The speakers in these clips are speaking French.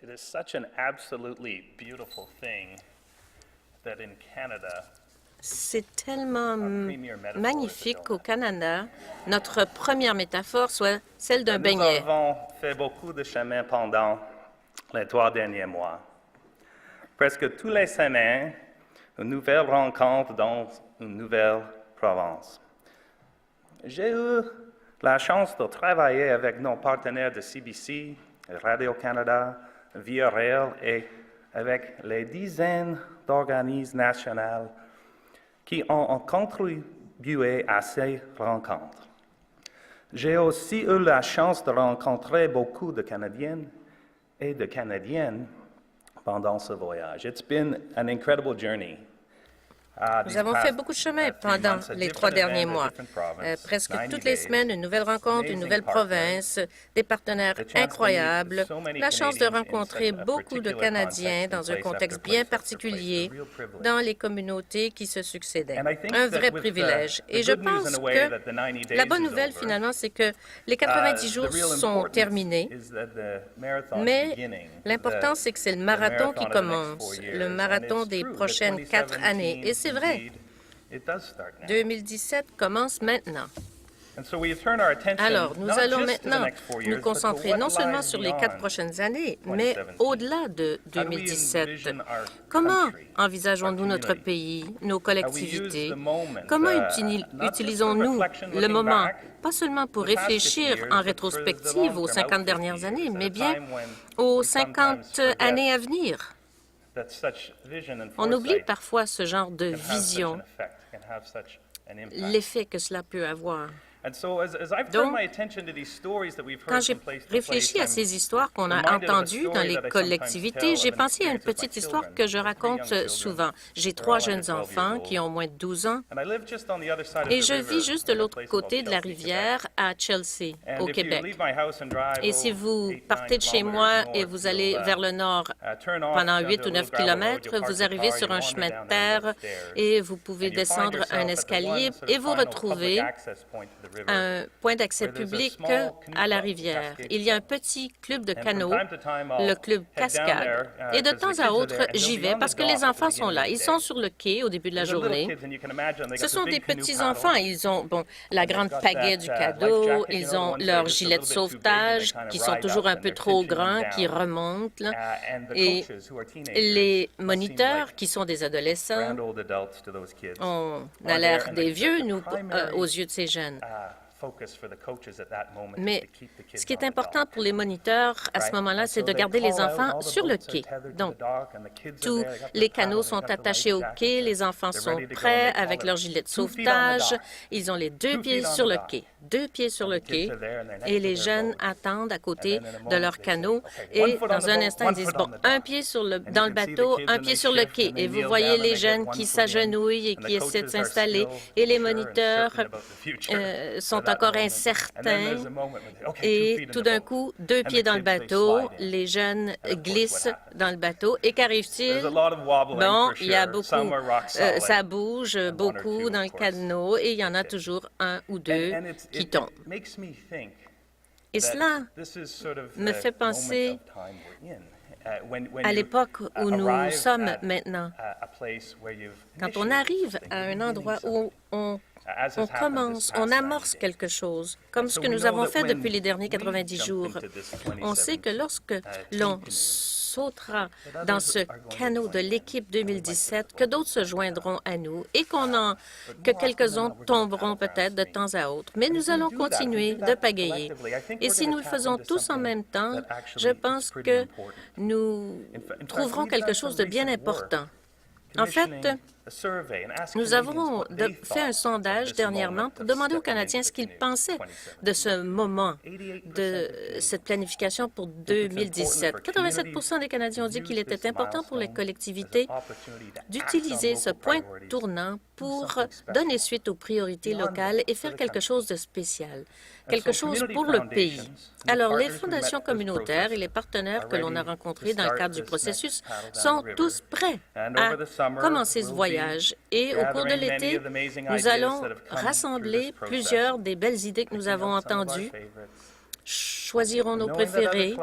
It is such an absolutely beautiful thing that in Canada, C'est tellement magnifique qu'au Canada, notre première métaphore soit celle d'un nous beignet. avons fait beaucoup de chemin pendant les 3 derniers mois. Presque tous les semaines, une nouvelle rencontre dans une nouvelle province. J'ai eu la chance de travailler avec nos partenaires de CBC, Radio-Canada, Via Rail et avec les dizaines d'organismes nationaux qui ont contribué à ces rencontres. J'ai aussi eu la chance de rencontrer beaucoup de Canadiennes et de Canadiennes pendant ce voyage. It's been an incredible journey. Nous avons fait beaucoup de chemin pendant les 3 derniers mois. Presque toutes les semaines, une nouvelle rencontre, une nouvelle province, des partenaires incroyables, la chance de rencontrer beaucoup de Canadiens dans un contexte bien particulier dans les communautés qui se succédaient. Un vrai privilège. Et je pense que la bonne nouvelle, finalement, c'est que les 90 jours sont terminés, mais l'important, c'est que c'est le marathon qui commence, le marathon des prochaines 4 années. Et c'est vrai. 2017 commence maintenant. Alors, nous allons maintenant nous concentrer non seulement sur les 4 prochaines années, mais au-delà de 2017. Comment envisageons-nous notre pays, nos collectivités? Comment utilisons-nous le moment, pas seulement pour réfléchir en rétrospective aux 50 dernières années, mais bien aux 50 années à venir? On oublie parfois ce genre de vision, l'effet que cela peut avoir. Donc, quand j'ai réfléchi à ces histoires qu'on a entendues dans les collectivités, j'ai pensé à une petite histoire que je raconte souvent. J'ai 3 jeunes enfants qui ont moins de 12 ans et je vis juste de l'autre côté de la rivière à Chelsea, au Québec. Et si vous partez de chez moi et vous allez vers le nord pendant 8 ou 9 kilomètres, vous arrivez sur un chemin de terre et vous pouvez descendre un escalier et vous retrouvez un point d'accès public à la rivière. Il y a un petit club de canot, le club Cascade. Et de temps à autre, j'y vais parce que les enfants sont là. Ils sont sur le quai au début de la journée. Ce sont des petits-enfants. Ils ont la grande pagaie du cadeau, ils ont leurs gilets de sauvetage qui sont toujours un peu trop grands, qui remontent. Là. Et les moniteurs, qui sont des adolescents, on a l'air des vieux, nous, aux yeux de ces jeunes. Mais ce qui est important pour les moniteurs à ce moment-là, c'est de garder les enfants sur le quai. Donc, tous les canots sont attachés au quai, les enfants sont prêts avec leur gilet de sauvetage, ils ont les 2 pieds sur le quai. 2 pieds sur le quai, et les jeunes attendent à côté de leur canot. Et dans un instant, ils disent, bon, un pied dans le bateau, un pied sur le quai. Et vous voyez les jeunes qui s'agenouillent et qui essaient de s'installer. Et les moniteurs sont encore incertains. Et tout d'un coup, 2 pieds dans le bateau, les jeunes glissent dans le bateau. Et qu'arrive-t-il? Bon, il y a beaucoup, ça bouge beaucoup dans le canot et il y en a toujours un ou 2 qui tombent. Et cela me fait penser à l'époque où nous sommes maintenant. Quand on arrive à un endroit où on commence, on amorce quelque chose, comme ce que nous avons fait depuis les derniers 90 jours. On sait que lorsque l'on sautera dans ce canot de l'équipe 2017, que d'autres se joindront à nous et que quelques-uns tomberont peut-être de temps à autre. Mais nous allons continuer de pagayer. Et si nous le faisons tous en même temps, je pense que nous trouverons quelque chose de bien important. En fait, nous avons fait un sondage dernièrement pour demander aux Canadiens ce qu'ils pensaient de ce moment, de cette planification pour 2017. 87 des Canadiens ont dit qu'il était important pour les collectivités d'utiliser ce point tournant pour donner suite aux priorités locales et faire quelque chose de spécial, quelque chose pour le pays. Alors, les fondations communautaires et les partenaires que l'on a rencontrés dans le cadre du processus sont tous prêts à commencer ce voyage. Et au cours de l'été, nous allons rassembler plusieurs des belles idées que nous avons entendues choisirons nos préférés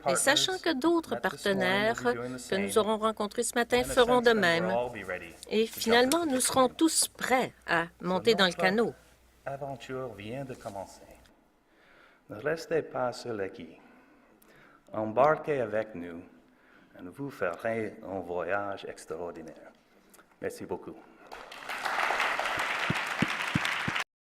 et sachant que d'autres partenaires que nous aurons rencontrés ce matin feront de même. Et finalement, nous serons tous prêts à monter dans le canot. L'aventure vient de commencer. Ne restez pas sur le quai. Embarquez avec nous et vous ferez un voyage extraordinaire. Merci beaucoup.